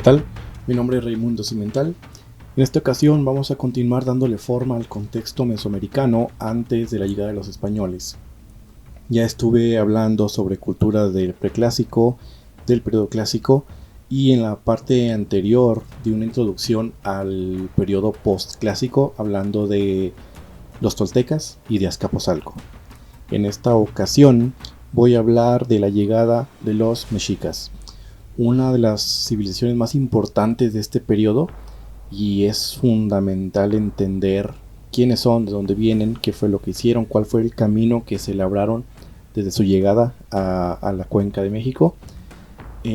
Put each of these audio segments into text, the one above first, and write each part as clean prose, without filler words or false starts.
tal? Mi nombre es Raimundo Cimental. En esta ocasión vamos a continuar dándole forma al contexto mesoamericano antes de la llegada de los españoles. Ya estuve hablando sobre culturas del preclásico, del periodo clásico y en la parte anterior de una introducción al periodo postclásico hablando de los toltecas y de Azcapotzalco. En esta ocasión voy a hablar de la llegada de los mexicas, una de las civilizaciones más importantes de este periodo, y es fundamental entender quiénes son, de dónde vienen, qué fue lo que hicieron, cuál fue el camino que se labraron desde su llegada a la cuenca de México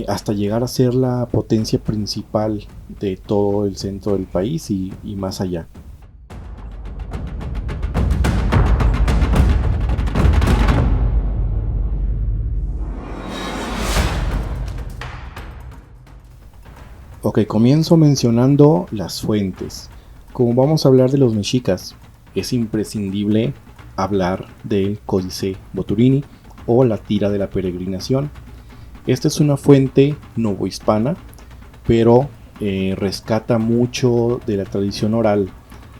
hasta llegar a ser la potencia principal de todo el centro del país y más allá. Ok, comienzo mencionando las fuentes. Como vamos a hablar de los mexicas, es imprescindible hablar del Códice Boturini o la Tira de la Peregrinación. Esta es una fuente novohispana, pero rescata mucho de la tradición oral,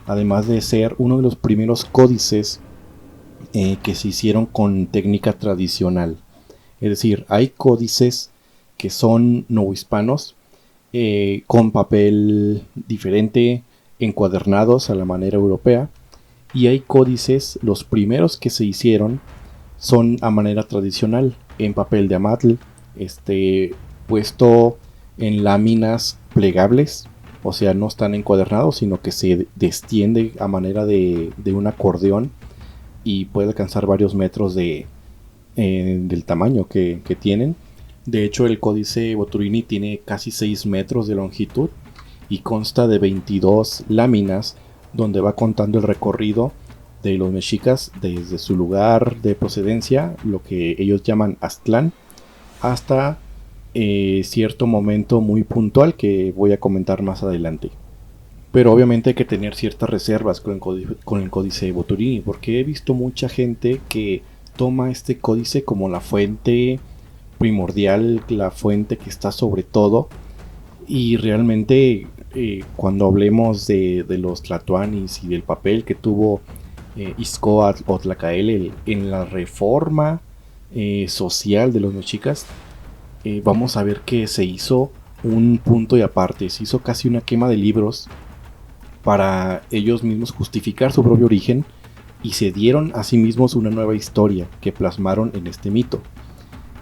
además de ser uno de los primeros códices que se hicieron con técnica tradicional. Es decir, hay códices que son novohispanos, con papel diferente, encuadernados a la manera europea, y hay códices, los primeros que se hicieron son a manera tradicional, en papel de amatl, puesto en láminas plegables, o sea, no están encuadernados, sino que se destiende a manera de un acordeón y puede alcanzar varios metros del tamaño que tienen. De hecho, el Códice Boturini tiene casi 6 metros de longitud y consta de 22 láminas donde va contando el recorrido de los mexicas desde su lugar de procedencia, lo que ellos llaman Aztlán, hasta cierto momento muy puntual que voy a comentar más adelante. Pero obviamente hay que tener ciertas reservas con el Códice Boturini, porque he visto mucha gente que toma este códice como la fuente primordial, la fuente que está sobre todo, y realmente cuando hablemos de los tlatoanis y del papel que tuvo Izcóatl o Tlacael en la reforma social de los mexicas, vamos a ver que se hizo un punto y aparte, se hizo casi una quema de libros para ellos mismos justificar su propio origen, y se dieron a sí mismos una nueva historia que plasmaron en este mito.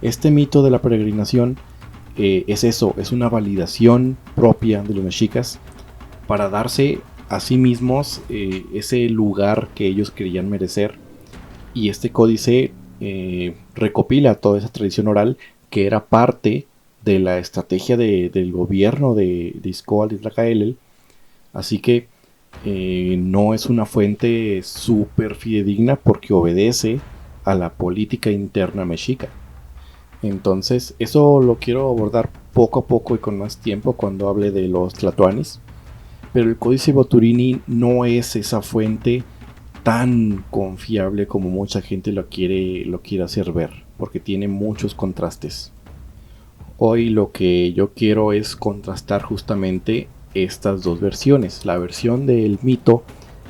Este mito de la peregrinación es eso, es una validación propia de los mexicas para darse a sí mismos ese lugar que ellos creían merecer, y este códice recopila toda esa tradición oral que era parte de la estrategia del gobierno de Izcóatl y Tlacaelel. Así que no es una fuente súper fidedigna porque obedece a la política interna mexica. Entonces, eso lo quiero abordar poco a poco y con más tiempo cuando hable de los tlatoanis. Pero el Códice Boturini no es esa fuente tan confiable como mucha gente lo quiere hacer ver, porque tiene muchos contrastes. Hoy lo que yo quiero es contrastar justamente estas dos versiones. La versión del mito,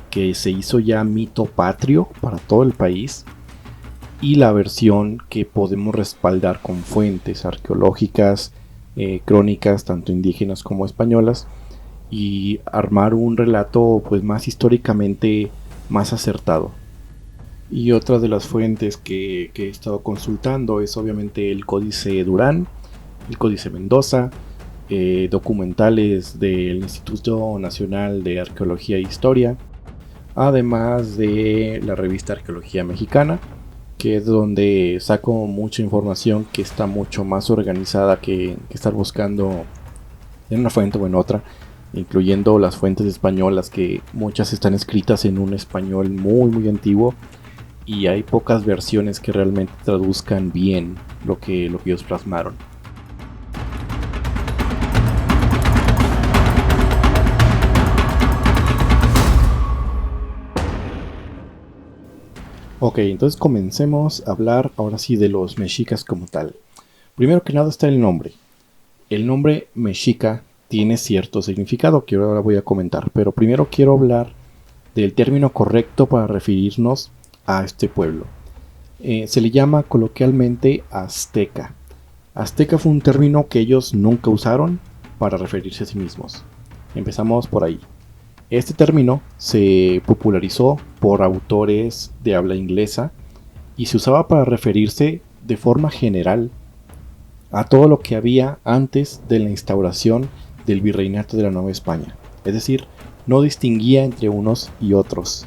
que se hizo ya mito patrio para todo el país, y la versión que podemos respaldar con fuentes arqueológicas, crónicas, tanto indígenas como españolas, y armar un relato pues más históricamente más acertado. Y otra de las fuentes que he estado consultando es obviamente el Códice Durán, el Códice Mendoza, documentales del Instituto Nacional de Arqueología e Historia, además de la revista Arqueología Mexicana, que es donde saco mucha información que está mucho más organizada que estar buscando en una fuente o en otra, incluyendo las fuentes españolas, que muchas están escritas en un español muy antiguo y hay pocas versiones que realmente traduzcan bien lo que ellos plasmaron. Ok, entonces comencemos a hablar ahora sí de los mexicas como tal. Primero que nada está el nombre. El nombre mexica tiene cierto significado que ahora voy a comentar, pero primero quiero hablar del término correcto para referirnos a este pueblo. Se le llama coloquialmente azteca. Azteca fue un término que ellos nunca usaron para referirse a sí mismos. Empezamos por ahí. Este término se popularizó por autores de habla inglesa y se usaba para referirse de forma general a todo lo que había antes de la instauración del virreinato de la Nueva España. Es decir, no distinguía entre unos y otros.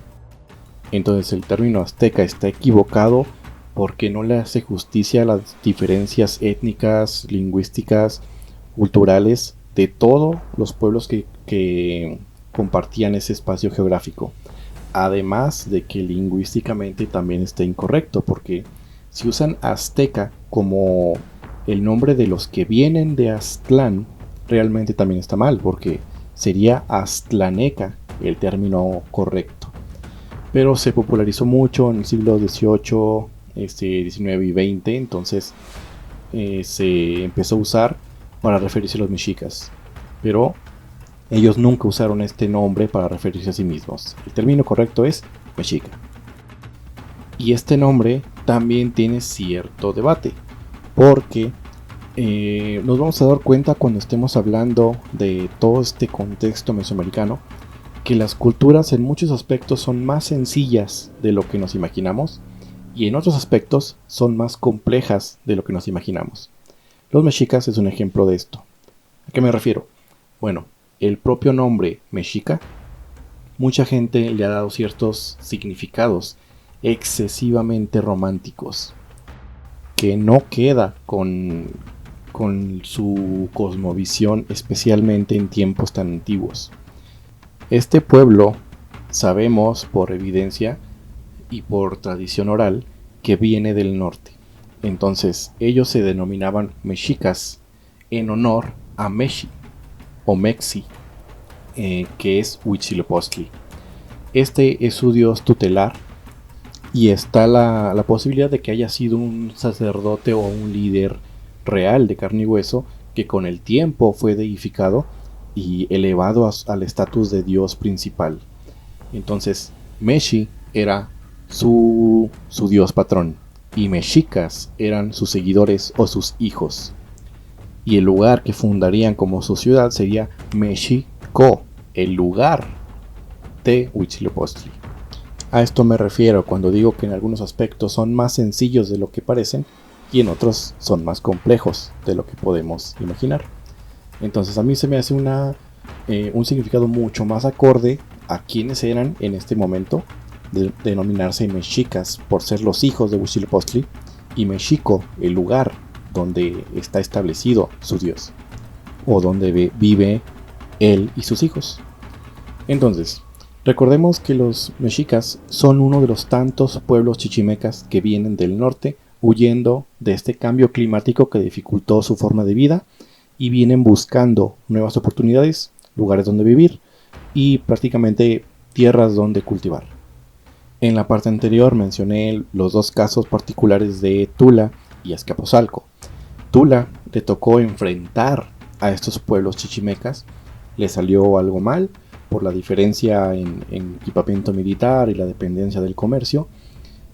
Entonces el término azteca está equivocado porque no le hace justicia a las diferencias étnicas, lingüísticas, culturales de todos los pueblos que compartían ese espacio geográfico. Además de que lingüísticamente también está incorrecto, porque si usan azteca como el nombre de los que vienen de Aztlán, realmente también está mal, porque sería aztlaneca el término correcto. Pero se popularizó mucho en el siglo XVIII, XIX y XX, entonces se empezó a usar para referirse a los mexicas. Pero ellos nunca usaron este nombre para referirse a sí mismos. El término correcto es mexica. Y este nombre también tiene cierto debate, porque nos vamos a dar cuenta cuando estemos hablando de todo este contexto mesoamericano que las culturas en muchos aspectos son más sencillas de lo que nos imaginamos y en otros aspectos son más complejas de lo que nos imaginamos. Los mexicas es un ejemplo de esto. ¿A qué me refiero? Bueno, el propio nombre mexica, mucha gente le ha dado ciertos significados excesivamente románticos que no queda con su cosmovisión, especialmente en tiempos tan antiguos. Este pueblo, sabemos por evidencia y por tradición oral, que viene del norte. Entonces, ellos se denominaban mexicas en honor a Meshi o Mexi, que es Huitzilopochtli. Este es su dios tutelar y está la posibilidad de que haya sido un sacerdote o un líder real de carne y hueso que con el tiempo fue deificado y elevado al estatus de dios principal. Entonces, Meshi era su dios patrón y mexicas eran sus seguidores o sus hijos. Y el lugar que fundarían como su ciudad sería Mexico, el lugar de Huitzilopochtli. A esto me refiero cuando digo que en algunos aspectos son más sencillos de lo que parecen y en otros son más complejos de lo que podemos imaginar. Entonces a mí se me hace un significado mucho más acorde a quienes eran en este momento, de denominarse mexicas por ser los hijos de Huitzilopochtli y Mexico, el lugar donde está establecido su dios o donde vive él y sus hijos. Entonces, recordemos que los mexicas son uno de los tantos pueblos chichimecas que vienen del norte huyendo de este cambio climático que dificultó su forma de vida y vienen buscando nuevas oportunidades, lugares donde vivir y prácticamente tierras donde cultivar. En la parte anterior mencioné los dos casos particulares de Tula y Azcapotzalco. Tula le tocó enfrentar a estos pueblos chichimecas, le salió algo mal por la diferencia en equipamiento militar y la dependencia del comercio,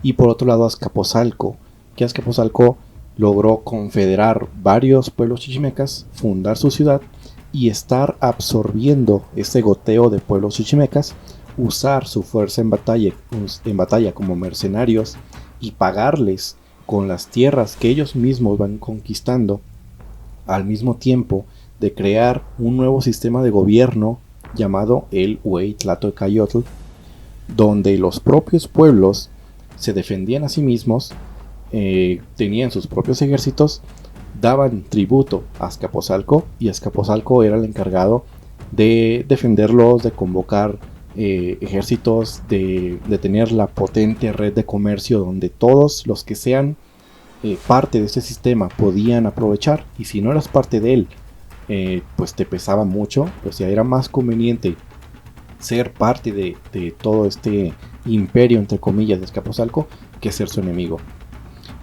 y por otro lado Azcapotzalco, que Azcapotzalco logró confederar varios pueblos chichimecas, fundar su ciudad y estar absorbiendo ese goteo de pueblos chichimecas, usar su fuerza en batalla como mercenarios y pagarles con las tierras que ellos mismos van conquistando, al mismo tiempo de crear un nuevo sistema de gobierno llamado el Hueytlatóecayotl, donde los propios pueblos se defendían a sí mismos, tenían sus propios ejércitos, daban tributo a Azcapotzalco y Azcapotzalco era el encargado de defenderlos, de convocar ejércitos, de tener la potente red de comercio donde todos los que sean parte de este sistema podían aprovechar, y si no eras parte de él, pues te pesaba mucho, o sea, era más conveniente ser parte de todo este imperio, entre comillas, de Azcapotzalco que ser su enemigo.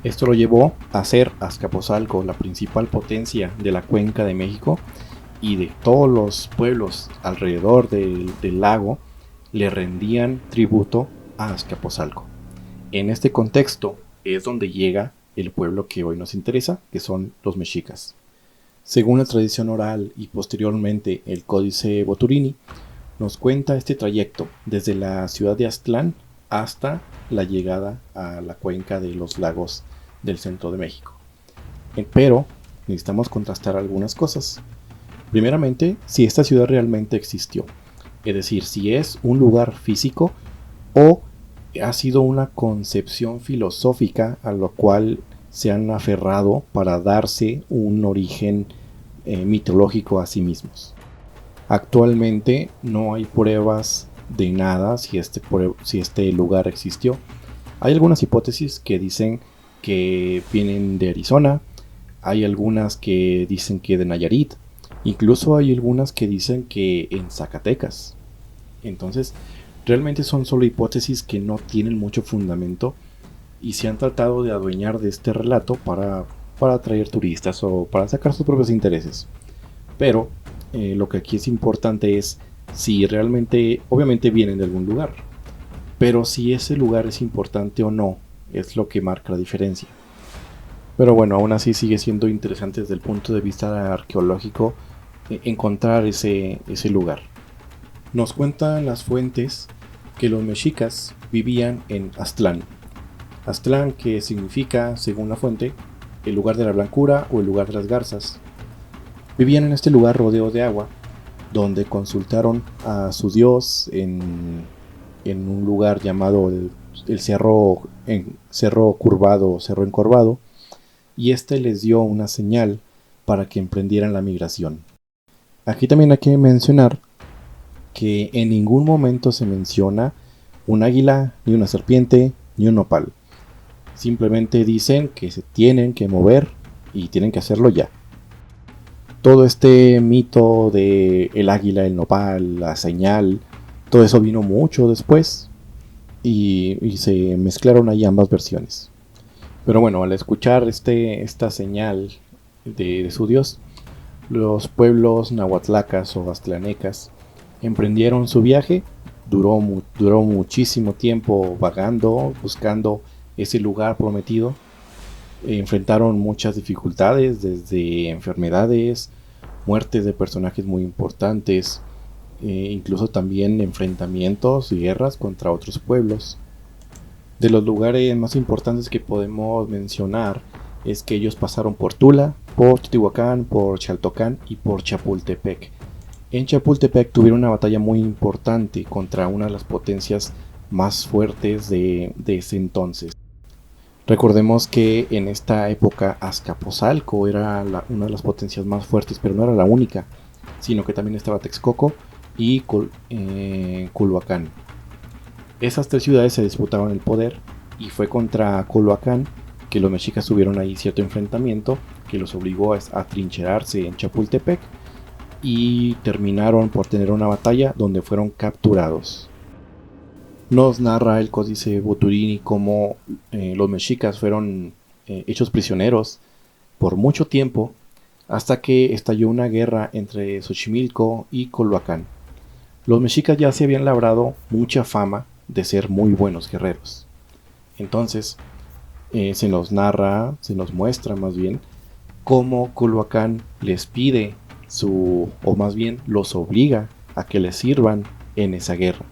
Esto lo llevó a ser Azcapotzalco la principal potencia de la Cuenca de México y de todos los pueblos alrededor del lago le rendían tributo a Azcapotzalco. En este contexto es donde llega el pueblo que hoy nos interesa, que son los mexicas. Según la tradición oral y posteriormente el Códice Boturini, nos cuenta este trayecto desde la ciudad de Aztlán hasta la llegada a la cuenca de los lagos del centro de México. Pero necesitamos contrastar algunas cosas. Primeramente, si esta ciudad realmente existió, es decir, si es un lugar físico o ha sido una concepción filosófica a lo cual se han aferrado para darse un origen mitológico a sí mismos. Actualmente no hay pruebas de nada si este lugar existió. Hay algunas hipótesis que dicen que vienen de Arizona, hay algunas que dicen que de Nayarit, incluso hay algunas que dicen que en Zacatecas. Entonces, realmente son solo hipótesis que no tienen mucho fundamento y se han tratado de adueñar de este relato para atraer turistas o para sacar sus propios intereses. Pero lo que aquí es importante es si realmente, obviamente vienen de algún lugar, pero si ese lugar es importante o no, es lo que marca la diferencia. Pero bueno, aún así sigue siendo interesante desde el punto de vista arqueológico encontrar ese lugar. Nos cuentan las fuentes que los mexicas vivían en Aztlán. Aztlán, que significa, según la fuente, el lugar de la blancura o el lugar de las garzas. Vivían en este lugar rodeado de agua, donde consultaron a su dios en un lugar llamado el cerro curvado, cerro encorvado, y este les dio una señal para que emprendieran la migración. Aquí también hay que mencionar que en ningún momento se menciona un águila, ni una serpiente, ni un nopal. Simplemente dicen que se tienen que mover y tienen que hacerlo ya. Todo este mito de el águila, el nopal, la señal, todo eso vino mucho después y se mezclaron ahí ambas versiones. Pero bueno, al escuchar esta señal de su dios, los pueblos nahuatlacas o aztlanecas emprendieron su viaje. Duró muchísimo tiempo vagando, buscando ese lugar prometido. Enfrentaron muchas dificultades, desde enfermedades, muertes de personajes muy importantes, incluso también enfrentamientos y guerras contra otros pueblos. De los lugares más importantes que podemos mencionar es que ellos pasaron por Tula, por Teotihuacán, por Chaltocán y por Chapultepec. En Chapultepec tuvieron una batalla muy importante contra una de las potencias más fuertes de ese entonces. Recordemos que en esta época Azcapotzalco era una de las potencias más fuertes, pero no era la única, sino que también estaba Texcoco y Culhuacán. Esas tres ciudades se disputaban el poder y fue contra Culhuacán que los mexicas tuvieron ahí cierto enfrentamiento que los obligó a trincherarse en Chapultepec y terminaron por tener una batalla donde fueron capturados. Nos narra el Códice Boturini cómo los mexicas fueron hechos prisioneros por mucho tiempo hasta que estalló una guerra entre Xochimilco y Culhuacán. Los mexicas ya se habían labrado mucha fama de ser muy buenos guerreros. Entonces se nos narra, se nos muestra más bien cómo Culhuacán les pide o más bien los obliga a que les sirvan en esa guerra.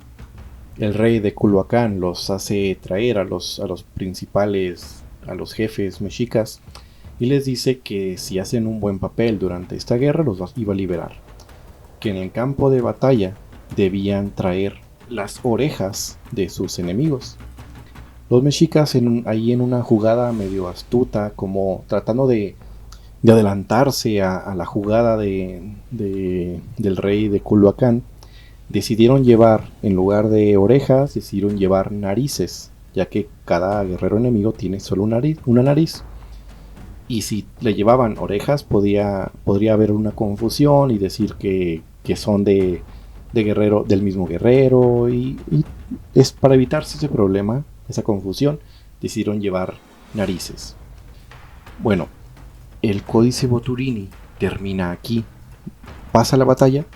El rey de Culhuacán los hace traer a los principales, a los jefes mexicas, y les dice que si hacen un buen papel durante esta guerra los iba a liberar. Que en el campo de batalla debían traer las orejas de sus enemigos. Los mexicas ahí en una jugada medio astuta, como tratando de adelantarse a la jugada del rey de Culhuacán, decidieron llevar, en lugar de orejas, decidieron llevar narices, ya que cada guerrero enemigo tiene solo una nariz. Y si le llevaban orejas, podría haber una confusión y decir que son del mismo guerrero. Y es para evitarse ese problema, esa confusión, decidieron llevar narices. Bueno, el Códice Boturini termina aquí. pasa la batalla,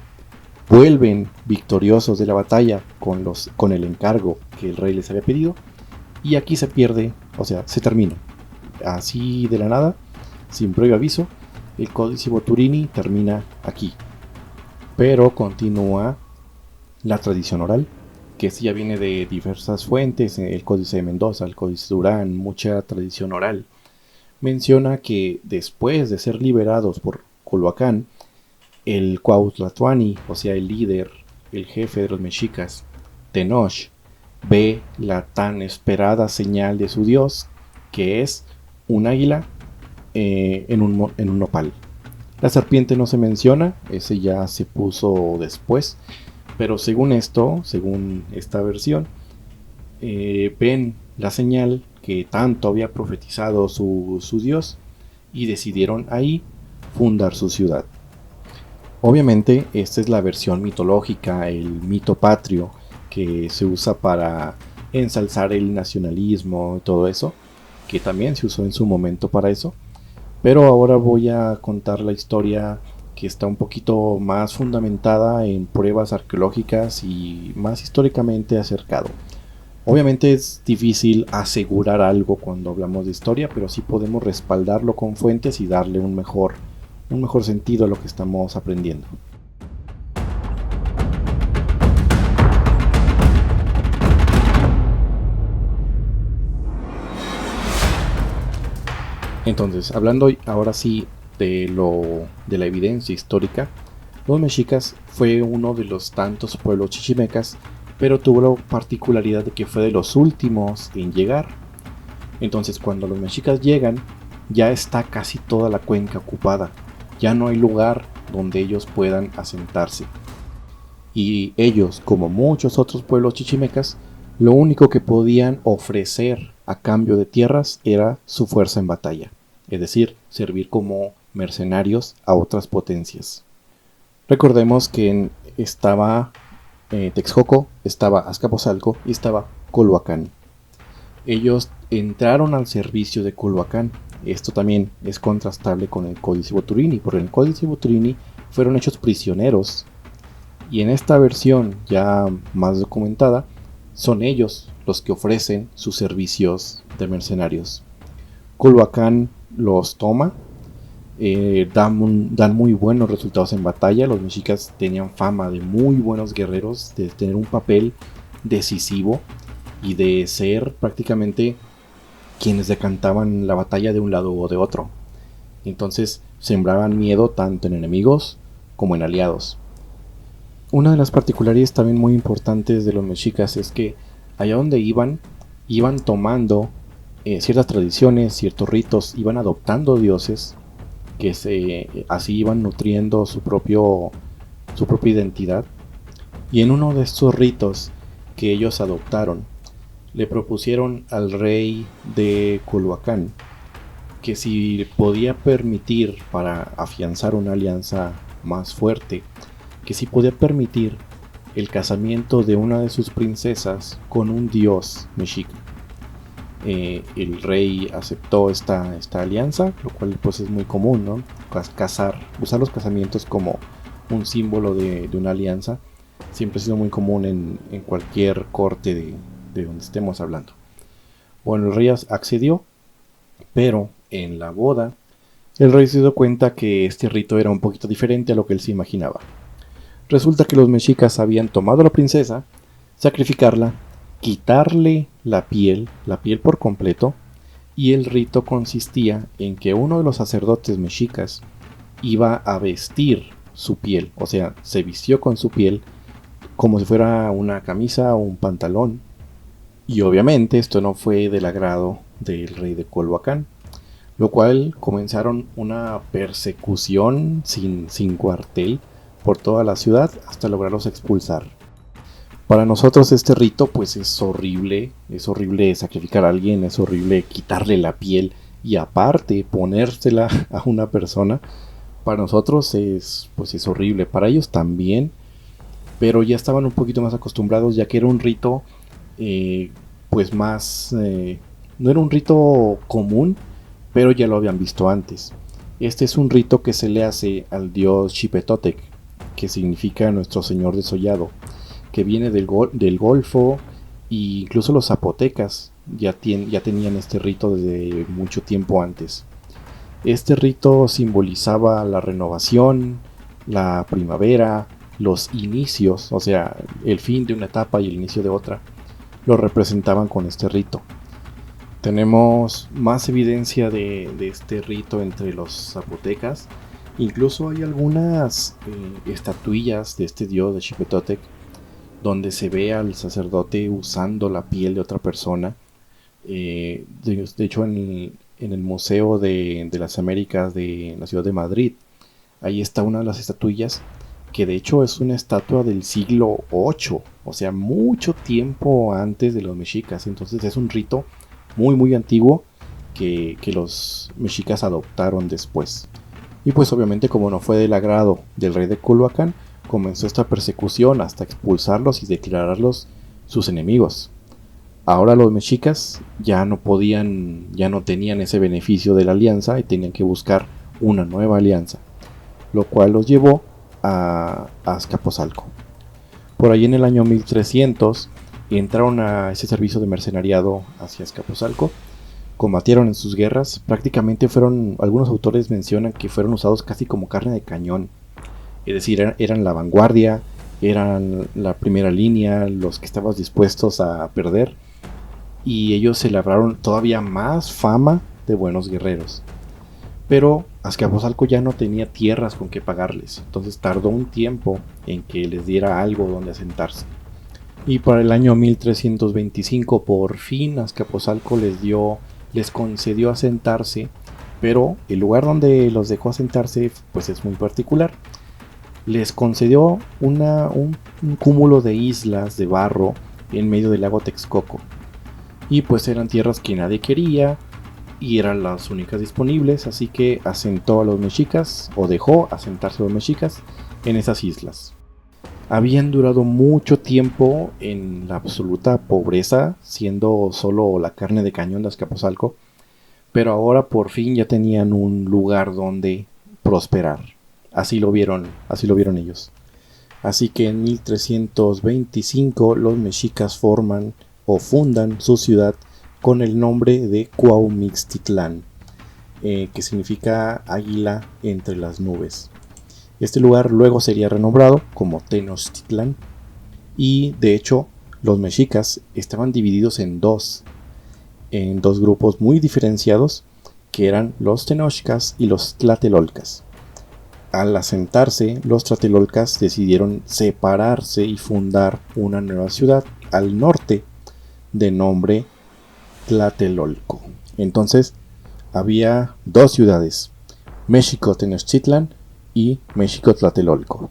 vuelven victoriosos de la batalla con el encargo que el rey les había pedido, y aquí se pierde, o sea, se termina. Así de la nada, sin previo aviso, el Códice Boturini termina aquí. Pero continúa la tradición oral, que sí ya viene de diversas fuentes, el Códice de Mendoza, el Códice de Durán, mucha tradición oral. Menciona que después de ser liberados por Culhuacán, el Cuauhtlatoani, o sea el líder, el jefe de los mexicas, Tenoch, ve la tan esperada señal de su dios, que es un águila en un nopal. La serpiente no se menciona, ese ya se puso después, pero según esta versión, ven la señal que tanto había profetizado su dios y decidieron ahí fundar su ciudad. Obviamente esta es la versión mitológica, el mito patrio que se usa para ensalzar el nacionalismo y todo eso, que también se usó en su momento para eso. Pero ahora voy a contar la historia que está un poquito más fundamentada en pruebas arqueológicas y más históricamente acercado. Obviamente es difícil asegurar algo cuando hablamos de historia, pero sí podemos respaldarlo con fuentes y darle un mejor sentido a lo que estamos aprendiendo. Entonces, hablando ahora sí de la evidencia histórica, los mexicas fue uno de los tantos pueblos chichimecas, pero tuvo la particularidad de que fue de los últimos en llegar. Entonces, cuando los mexicas llegan, ya está casi toda la cuenca ocupada. Ya no hay lugar donde ellos puedan asentarse. Y ellos, como muchos otros pueblos chichimecas, lo único que podían ofrecer a cambio de tierras era su fuerza en batalla, es decir, servir como mercenarios a otras potencias. Recordemos que estaba Texcoco, estaba Azcapotzalco y estaba Culhuacán. Ellos entraron al servicio de Culhuacán. Esto también es contrastable con el Códice Boturini, porque en el Códice Boturini fueron hechos prisioneros, y en esta versión ya más documentada son ellos los que ofrecen sus servicios de mercenarios. Culhuacán los toma, dan muy buenos resultados en batalla. Los mexicas tenían fama de muy buenos guerreros, de tener un papel decisivo y de ser prácticamente quienes decantaban la batalla de un lado o de otro. Entonces sembraban miedo tanto en enemigos como en aliados. Una de las particularidades también muy importantes de los mexicas es que allá donde iban tomando ciertas tradiciones, ciertos ritos, iban adoptando dioses que así iban nutriendo su propia identidad. Y en uno de estos ritos que ellos adoptaron, le propusieron al rey de Culhuacán que si podía permitir, para afianzar una alianza más fuerte, que si podía permitir el casamiento de una de sus princesas con un dios mexica. El rey aceptó esta alianza, lo cual pues es muy común, ¿no? Usar los casamientos como un símbolo de una alianza siempre ha sido muy común en cualquier corte de donde estemos hablando. Bueno, el rey accedió, pero en la boda el rey se dio cuenta que este rito era un poquito diferente a lo que él se imaginaba. Resulta que los mexicas habían tomado a la princesa, sacrificarla, quitarle la piel por completo, y el rito consistía en que uno de los sacerdotes mexicas iba a vestir su piel, o sea, se vistió con su piel como si fuera una camisa o un pantalón. Y obviamente esto no fue del agrado del rey de Culhuacán, lo cual comenzaron una persecución sin cuartel por toda la ciudad hasta lograrlos expulsar. Para nosotros este rito pues es horrible sacrificar a alguien, es horrible quitarle la piel y aparte ponérsela a una persona. Para nosotros es horrible, para ellos también, pero ya estaban un poquito más acostumbrados, ya que era un rito no era un rito común, pero ya lo habían visto antes. Este es un rito que se le hace al dios Xipetotec, que significa Nuestro Señor Desollado, que viene del Golfo, e incluso los zapotecas ya tenían este rito desde mucho tiempo antes. Este rito simbolizaba la renovación, la primavera, los inicios, o sea, el fin de una etapa y el inicio de otra, lo representaban con este rito. Tenemos más evidencia de este rito entre los zapotecas. Incluso hay algunas estatuillas de este dios de Xipetotec donde se ve al sacerdote usando la piel de otra persona. De hecho, en el Museo de las Américas de la ciudad de Madrid, ahí está una de las estatuillas, que de hecho es una estatua del siglo VIII, o sea, mucho tiempo antes de los mexicas. Entonces es un rito muy muy antiguo que los mexicas adoptaron después. Y pues obviamente, como no fue del agrado del rey de Culhuacán, comenzó esta persecución hasta expulsarlos y declararlos sus enemigos. Ahora los mexicas ya no tenían ese beneficio de la alianza y tenían que buscar una nueva alianza, lo cual los llevó a Azcapotzalco. Por ahí en el año 1300 entraron a ese servicio de mercenariado hacia Azcapotzalco, combatieron en sus guerras, prácticamente algunos autores mencionan que fueron usados casi como carne de cañón, es decir, eran la vanguardia, eran la primera línea, los que estaban dispuestos a perder, y ellos se labraron todavía más fama de buenos guerreros. Pero Azcapotzalco ya no tenía tierras con que pagarles, entonces tardó un tiempo en que les diera algo donde asentarse. Y para el año 1325 por fin Azcapotzalco les concedió asentarse, pero el lugar donde los dejó asentarse pues es muy particular. Les concedió un cúmulo de islas de barro en medio del lago Texcoco. Y pues eran tierras que nadie quería y eran las únicas disponibles, así que asentó a los mexicas, o dejó asentarse a los mexicas en esas islas. Habían durado mucho tiempo en la absoluta pobreza, siendo solo la carne de cañón de Azcapotzalco, pero ahora por fin ya tenían un lugar donde prosperar. Así lo vieron ellos. Así que en 1325 los mexicas fundan su ciudad con el nombre de Cuaumixtitlán, que significa águila entre las nubes. Este lugar luego sería renombrado como Tenochtitlán, y de hecho los mexicas estaban divididos en dos grupos muy diferenciados, que eran los tenochcas y los tlatelolcas. Al asentarse, los tlatelolcas decidieron separarse y fundar una nueva ciudad al norte de nombre Tlatelolco. Entonces había dos ciudades, México-Tenochtitlan y México-Tlatelolco.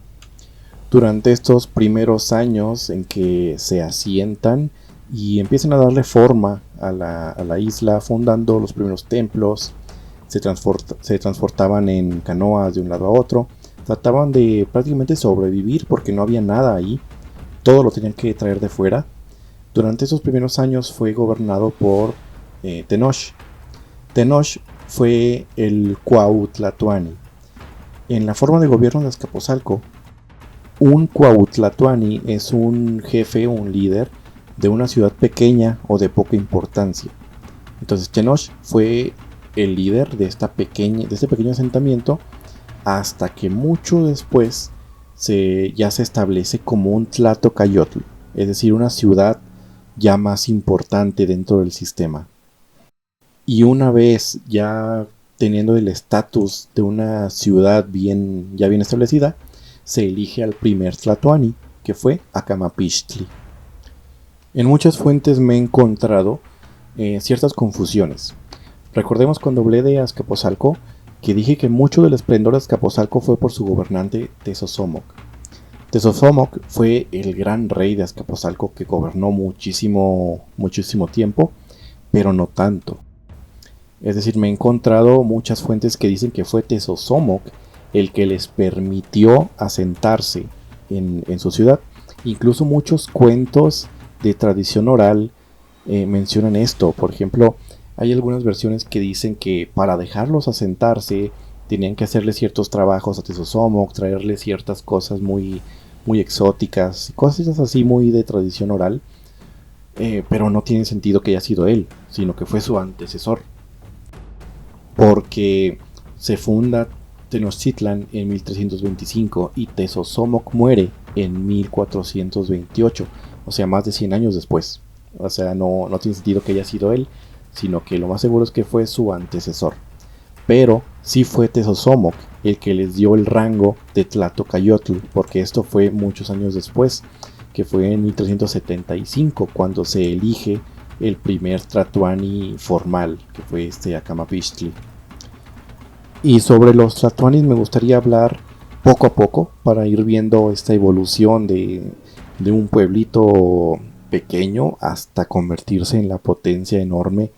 Durante estos primeros años en que se asientan y empiezan a darle forma a la isla, fundando los primeros templos, se transportaban en canoas de un lado a otro, trataban de prácticamente sobrevivir porque no había nada ahí, todo lo tenían que traer de fuera. Durante esos primeros años fue gobernado por Tenoch. Tenoch fue el Cuauhtlatoani. En la forma de gobierno de Azcapotzalco, un Cuauhtlatoani es un jefe o un líder de una ciudad pequeña o de poca importancia. Entonces Tenoch fue el líder de este pequeño asentamiento hasta que mucho después ya se establece como un Tlatocayotl, es decir, una ciudad ya más importante dentro del sistema. Y una vez ya teniendo el estatus de una ciudad ya bien establecida, se elige al primer tlatoani, que fue Acamapixtli. En muchas fuentes me he encontrado ciertas confusiones. Recordemos cuando hablé de Azcapotzalco, que dije que mucho del esplendor de Azcapotzalco fue por su gobernante Tezosomoc. Tezosomoc fue el gran rey de Azcapotzalco que gobernó muchísimo tiempo, pero no tanto. Es decir, me he encontrado muchas fuentes que dicen que fue Tezosomoc el que les permitió asentarse en su ciudad. Incluso muchos cuentos de tradición oral mencionan esto. Por ejemplo, hay algunas versiones que dicen que para dejarlos asentarse, tenían que hacerle ciertos trabajos a Tezosomoc, traerle ciertas cosas muy, muy exóticas, cosas así muy de tradición oral, pero no tiene sentido que haya sido él, sino que fue su antecesor, porque se funda Tenochtitlan en 1325 y Tezosomoc muere en 1428, o sea, más de 100 años después. O sea, no tiene sentido que haya sido él, sino que lo más seguro es que fue su antecesor. Pero sí fue Tezosomoc el que les dio el rango de Tlatocayotl, porque esto fue muchos años después, que fue en 1375 cuando se elige el primer Tlatoani formal, que fue Acamapixtli. Y sobre los Tlatoanis me gustaría hablar poco a poco para ir viendo esta evolución de un pueblito pequeño hasta convertirse en la potencia enorme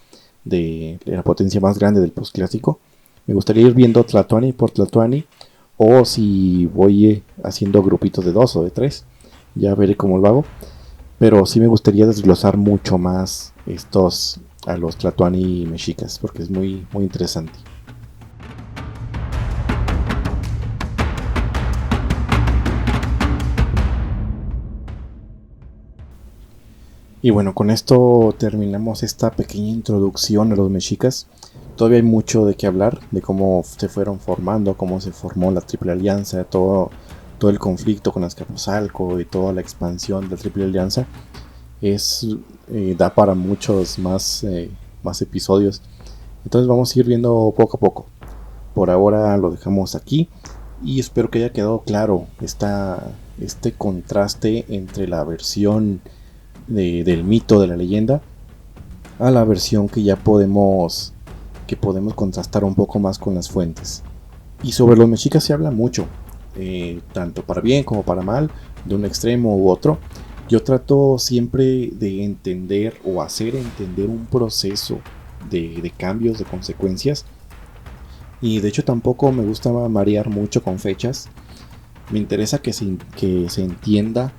de la potencia más grande del postclásico. Me gustaría ir viendo Tlatoani por Tlatoani, o si voy haciendo grupitos de 2 o de 3, ya veré cómo lo hago. Pero sí me gustaría desglosar mucho más estos a los Tlatoani mexicas, porque es muy, muy interesante. Y bueno, con esto terminamos esta pequeña introducción a los mexicas. Todavía hay mucho de qué hablar, de cómo se fueron formando, cómo se formó la Triple Alianza, todo el conflicto con Azcapotzalco y toda la expansión de la Triple Alianza. Da para muchos más episodios. Entonces vamos a ir viendo poco a poco. Por ahora lo dejamos aquí y espero que haya quedado claro este contraste entre la versión del mito, de la leyenda, a la versión que podemos contrastar un poco más con las fuentes. Y sobre los mexicas se habla mucho, tanto para bien como para mal, de un extremo u otro. Yo trato siempre de entender o hacer entender un proceso de cambios, de consecuencias. Y de hecho tampoco me gusta marear mucho con fechas. Me interesa que se entienda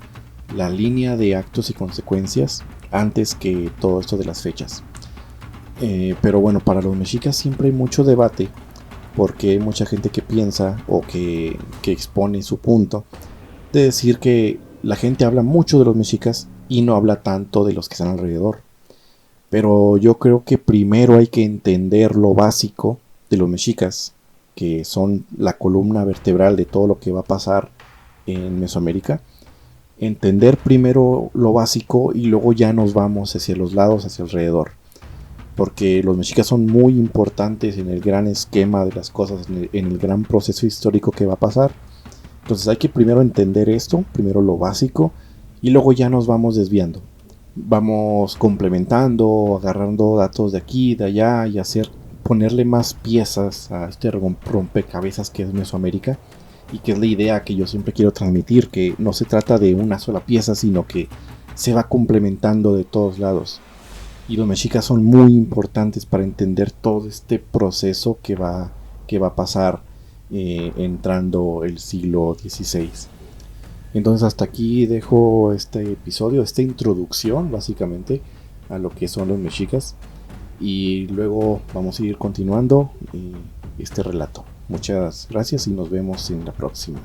la línea de actos y consecuencias antes que todo esto de las fechas. Pero bueno, para los mexicas siempre hay mucho debate, porque hay mucha gente que piensa o que expone su punto de decir que la gente habla mucho de los mexicas y no habla tanto de los que están alrededor. Pero yo creo que primero hay que entender lo básico de los mexicas, que son la columna vertebral de todo lo que va a pasar en Mesoamérica. Entender primero lo básico y luego ya nos vamos hacia los lados, hacia alrededor. Porque los mexicas son muy importantes en el gran esquema de las cosas, en el gran proceso histórico que va a pasar. Entonces hay que primero entender esto, primero lo básico, y luego ya nos vamos desviando. Vamos complementando, agarrando datos de aquí, de allá, y ponerle más piezas a este rompecabezas que es Mesoamérica, y que es la idea que yo siempre quiero transmitir, que no se trata de una sola pieza, sino que se va complementando de todos lados. Y los mexicas son muy importantes para entender todo este proceso que va a pasar entrando el siglo XVI. Entonces hasta aquí dejo este episodio, esta introducción básicamente a lo que son los mexicas, y luego vamos a ir continuando este relato. Muchas gracias y nos vemos en la próxima.